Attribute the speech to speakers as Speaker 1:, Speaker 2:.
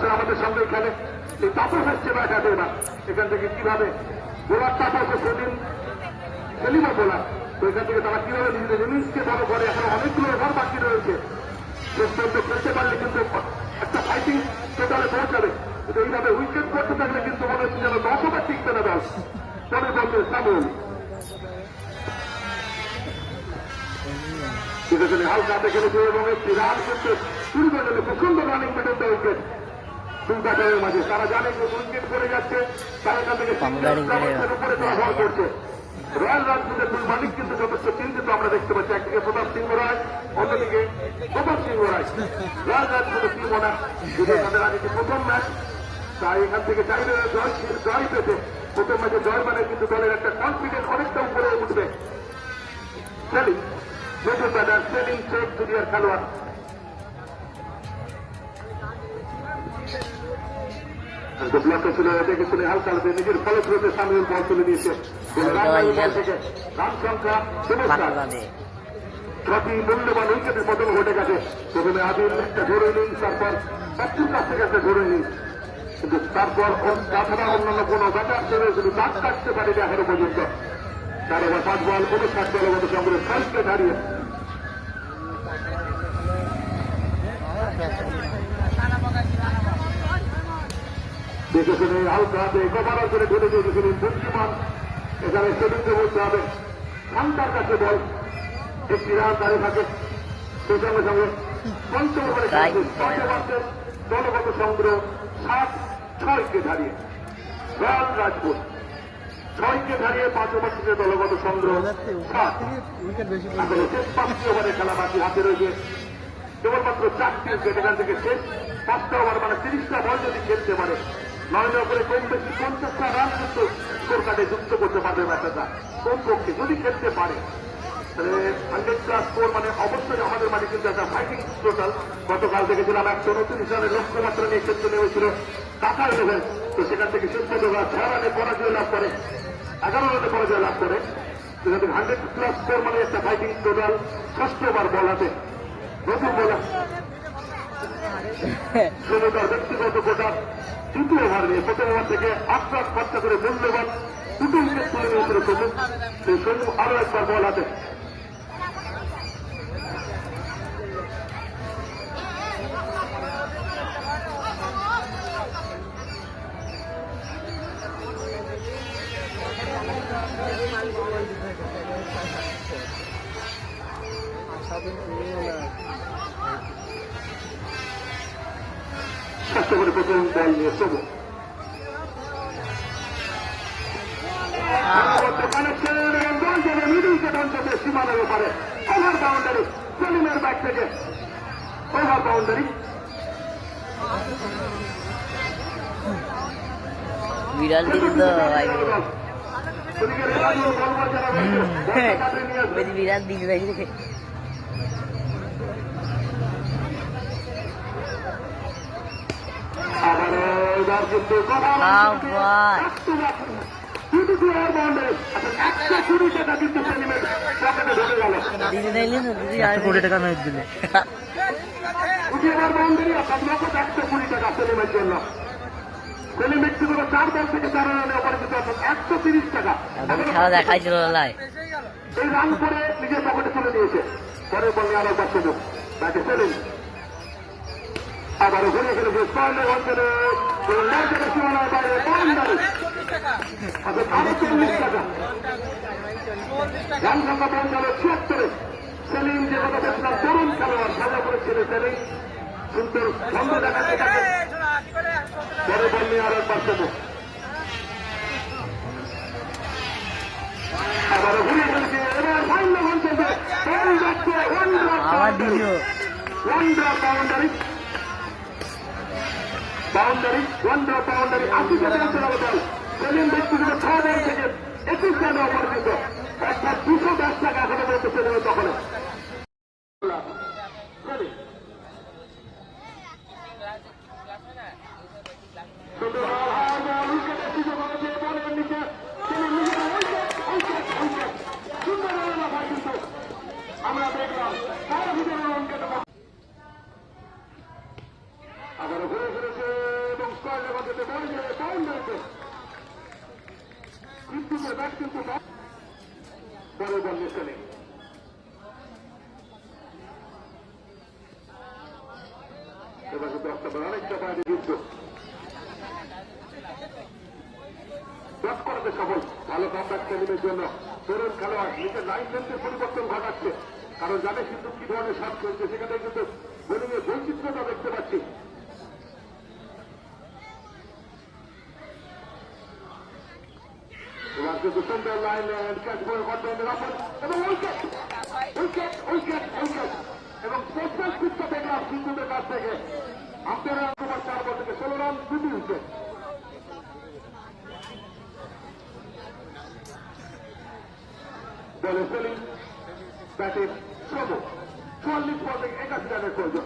Speaker 1: বছর আমাদের সঙ্গে খেলে। এই তাপস আসছে ব্যাটাতে এবার এখান থেকে কিভাবে বোলার তাপস সেদিন সেলিমও বোলার, তো এখান থেকে তারা কিভাবে নিজেদের ইনিংসকে বড় করে। এখন অনেকগুলো ওভার বাকি রয়েছে, শেষ পর্যন্ত খেলতে পারলে কিন্তু একটা ফাইটিং টোটালে পৌঁছাবে। কিন্তু এইভাবে উইকেট করতে থাকলে কিন্তু মনে হচ্ছে যেন 10 ওভার টিকবে না দল। পরের বলতে সামুল সেখানে হালকা হাতে খেলেছে এবং একটি রান করতে শুরু করে দিল। প্রচন্ড রানিং পেটেন উইকেট দুই ব্যাটারের মাঝে। তারা জানে যে উইকেট করে যাচ্ছে, তারা এখান থেকে উপরে তারা ভর করছে। রয়্যাল রাজপুতের দুই মালিক কিন্তু যথেষ্ট চিন্তিত আমরা দেখতে পাচ্ছি। একদিকে প্রতাপ সিংহ রায়, অন্যদিকে প্রতাপ সিংহ রায়। রয়্যাল রাজপুতের টিম ওনার তাদের আগে প্রথম ম্যাচ, তাই এখান থেকে চাইলে জয় পেতে প্রথম ম্যাচে জয় মানে কিন্তু দলের একটা কনফিডেন্স অনেকটা উপরে উঠবে। সেলিম নতুন ব্যাটার, সেলিম শেখ জুনিয়র খেলোয়াড়। ব্লকে ছিল দেখে শুনে হালকা হালকা নিজের ফলস্রোতে সামিউল বল তুলে দিয়েছে। রান সংখ্যা প্রতি মূল্যবান উইকেটের পতন ঘটে গেছে। প্রথমে আদিল একটা ধরে ইনিংস, তারপর বাচ্চুর কাছ থেকে একটা ধরে ইনিংস, কিন্তু তারপর তাছাড়া অন্যান্য কোনো ব্যাটার ছেড়ে শুধু দাঁত কাটতে পারেনি এখনো পর্যন্ত। 4 ওভার 5 বল 59 দলগত সংগ্রহ ফার্স্টে দাঁড়িয়ে দেখে শুনে হালকা হাতে কভার করে ধরে দিয়েছিলেন বুদ্ধিমান। এখানে সেদিনকে বলতে হবে ঘন্টার কাছে বল, একটি রান দাঁড়িয়ে থাকে। সেই সঙ্গে সঙ্গে পঞ্চম ওভারে 5 ওভারে দলগত সংগ্রহ 7-6কে দাঁড়িয়ে রয়্যাল রাজপুত 6কে দাঁড়িয়ে 5 ওভার থেকে দলগত সংগ্রহ 7। শেষ 5টি ওভারে খেলা বাকি হাতে রয়েছে কেবলমাত্র 4টি উইকেট। এখান থেকে শেষ 5টা ওভার মানে 30টা বল যদি খেলতে পারে 9 ওভারে কম বেশি 50টা রান কিন্তু স্কোর কার্ডে যুক্ত করতে পারবে ম্যাচটা কমপক্ষে যদি খেলতে পারে। তাহলে 100+ স্কোর মানে অবশ্যই আমাদের মাঝে কিন্তু একটা ফাইটিং টোটাল। গতকাল দেখেছিলাম 129 রানের লক্ষ্যমাত্রা নিয়ে ক্ষেত্রে নেমেছিল টাকা ইলেভেন, তো সেখান থেকে সিদ্ধ 6 রানে পরাজয় লাভ করে, 11 রানে পরাজয় লাভ করে। সেখান থেকে 100+ স্কোর মানে একটা ফাইটিং টোটাল। 6ষ্ঠ ওভার বল হাতে নতুন বোলার সমুদার ব্যক্তিগত কোটা 2টি ওভার নিয়ে প্রথম ওভার থেকে 8 রান খরচা করে মূল্যবান 2টি উইকেট তুলে নিয়েছিল সমু। সেই সমু আরো একবার বল হাতে চেষ্টা করে প্রথম বল নিয়ে সমু সীমানার ব্যাপারে ওভার বাউন্ডারি সেলিমের ব্যাট থেকে ওভার বাউন্ডারি।
Speaker 2: বিড়াল দিল তো বিড়াল দিল
Speaker 1: আবার এবার কিন্তু
Speaker 2: কোটি টাকা নয় দিলে
Speaker 1: 120 টাকা সেলিমের জন্য। সেলিম ব্যক্তিগত 4 বল থেকে 4 রানে অপরাজিত 130 টাকা
Speaker 2: খেলা দেখাইছিল।
Speaker 1: এই রান করে নিজের পকেটে তুলে নিয়েছে। পরের বল নিয়ে আরো একবার সুযোগ ব্যাটে সেলিম আবারও ঘুরে ফেলেছে 6 অঞ্চলে সীমানার বাইরে বাউন্ডারি 40 টাকা। রান সংখ্যা পৌঁছালো 76। সেলিম যে কথা বলছিলাম তরুণ খেলোয়াড় সাজা করেছিল সেলিম সুন্দর ছন্দ দেখাতে থাকে। পরে বল নিয়ে আরো একবার সুযোগ আবারও ঘুরে ফেলেছে। এবার ফাইনাল অঞ্চলে one drop boundary one drop boundary 80 পৌঁছানো বল। সেলিম ব্যক্তিগত 6 বল থেকে 21 রানে অপরাজিত, অর্থাৎ 210 টাকা এখনো বলতে সেলিমের দখলে। আমরা দেখলাম আবারও ঘুরে ফিরেছে উইকেটে বাউন্ডারিতে কিন্তু ব্যাট কিন্তু পরে বল নিচ্ছে এবার কিন্তু অনেকটা বাইরে যুদ্ধ ব্যাট করাতে সফল ভালো কমব্যাক টেলিমের জন্য তরুণ খেলোয়াড় নিজের লাইন লেন্থের পরিবর্তন ঘটাচ্ছে কারণ জানে কিন্তু কি ধরনের শট চলছে সেখানে কিন্তু বোলিং এর বৈচিত্র্যতা দেখতে পাচ্ছি এবার কিন্তু সুন্দর লাইন ক্যাচ বল করতে এবং উইকেট উইকেট উইকেট উইকেট এবং স্পেশাল পিচটা দেখলাম সিন্ধুদের কাছ থেকে আপনারা 4 বল থেকে 16 রান 2 উইকেট বলে সেলিম ব্যাটে শ্রম 44 বল থেকে 81 রানের প্রয়োজন